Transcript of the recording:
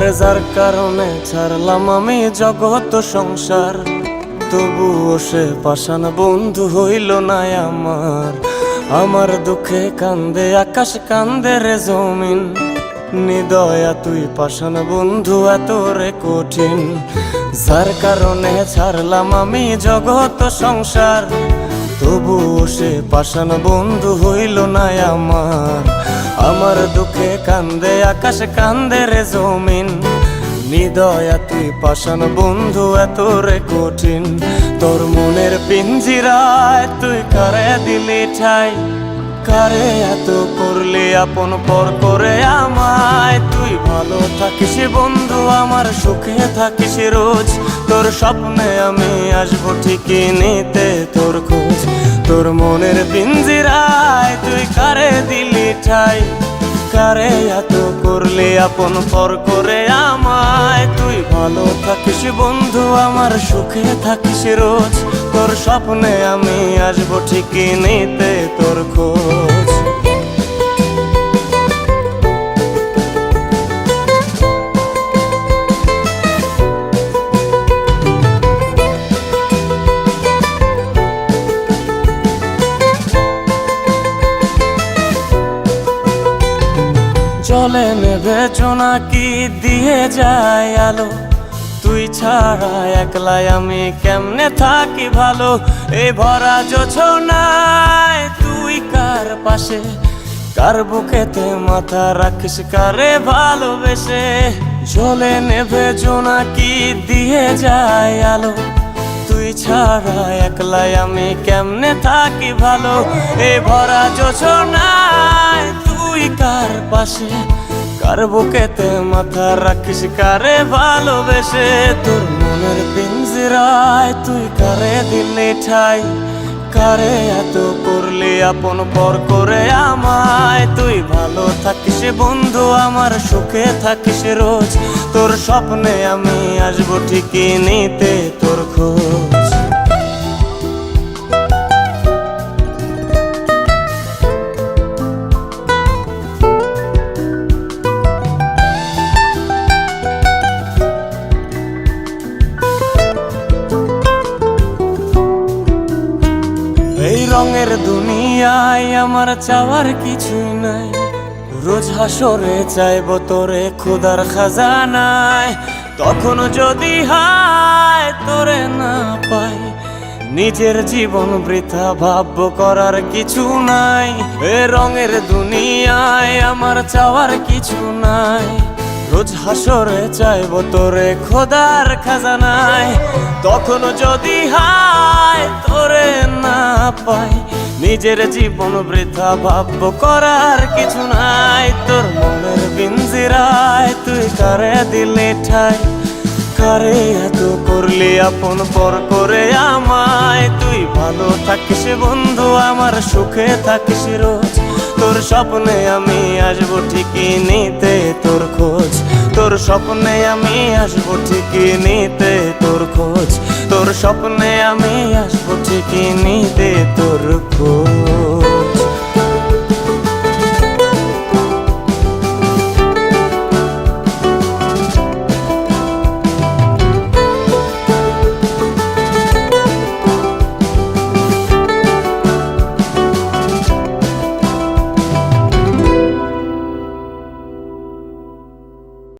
আরে যার কারণে ছাড়লাম আমি জগৎ সংসার, তবুও সে পাষাণ বন্ধু হইল না আমার। আমার দুঃখে কান্দে আকাশ, কান্দে রে জমিন, নিদয়া তুই পাষাণ বন্ধু এত রে কঠিন। যার কারণে ছাড়লাম আমি জগৎ সংসার, তবুও সে পাষাণ বন্ধু হইল না আমার। আমার দুঃখে কান্দে আকাশ, কান্দে রে জমিন, নিদয়া তুই পাষাণ বন্ধু এত রে কঠিন। তোর মনের পিঞ্জিরায় তুই কারে দিলি ঠাই, কারে এত করলি আপন পর করে আমায়। তুই ভালো থাকিস বন্ধু আমার, সুখে থাকিস রোজ, তোর স্বপ্নে আমি আসবো ঠিকই নিতে তোর খোঁজ। তোর মনের পিঞ্জিরায় তুই কারে দিলি ঠাই, কারে এত করলি আপন পর করে আমায়। তুই ভালো থাকিস বন্ধু আমার, সুখে থাকিস রোজ, তোর স্বপ্নে আমি আসবো ঠিকই নিতে তোর খোঁজ। জলে নেবে জোনাকি দিয়ে যায় আলো, তুই ছাড়া একলাই আমি কেমনে থাকি ভালো। এই ভরা জোছনায় তুই কার পাশে, কার বুকেতে মাথা রাখিস কারে ভালোবেসে। জলে নেবে জোনাকি দিয়ে যায় আলো, তুই ছাড়া একলাই আমি কেমনে থাকি ভালো। এই ভরা জোছনায় তুই কার পাশে, কার বুকেতে মাথা রাখিস কারে ভালোবেসে। তোর মনের পিঞ্জিরায় তুই কারে দিলি ঠাই, কারে এত করলি আপন পর করে আমায়। তুই ভালো থাকিস বন্ধু আমার, সুখে থাকিস রোজ, তোর স্বপ্নে আমি আসবো ঠিকই নিতে তোর খোঁজ। এই রঙের দুনিয়ায় আমার চাওয়ার কিছুই নাই, রোজ হাসরে চাইব তোরে খোদার খাজানায়। তখন যদি হায় তোরে না পাই, নিজের জীবন বৃথা ভাবব করার কিছু নাই। এ রঙের দুনিয়ায় আমার চাওয়ার কিছু নাই, রোজ হাসরে চাইব তোরে খোদার খাজানায়। তখন যদি হায় তোরে না পাই, নিজের জীবন বৃথা ভাবব করার কিছু নাই। তোর মনের পিঞ্জিরায় তুই কারে দিলি ঠাই, কারে এত করলি আপন পর করে আমায়। তুই ভালো থাকিস বন্ধু আমার, সুখে থাকিস রোজ, তোর স্বপ্নে আমি আসবো ঠিকই নিতে তোর খোঁজ। তোর স্বপ্নে আমি আসবো ঠিকই নিতে তোর খোঁজ, তোর স্বপ্নে আমি আসবো ঠিকই নিতে তোর খোঁজ।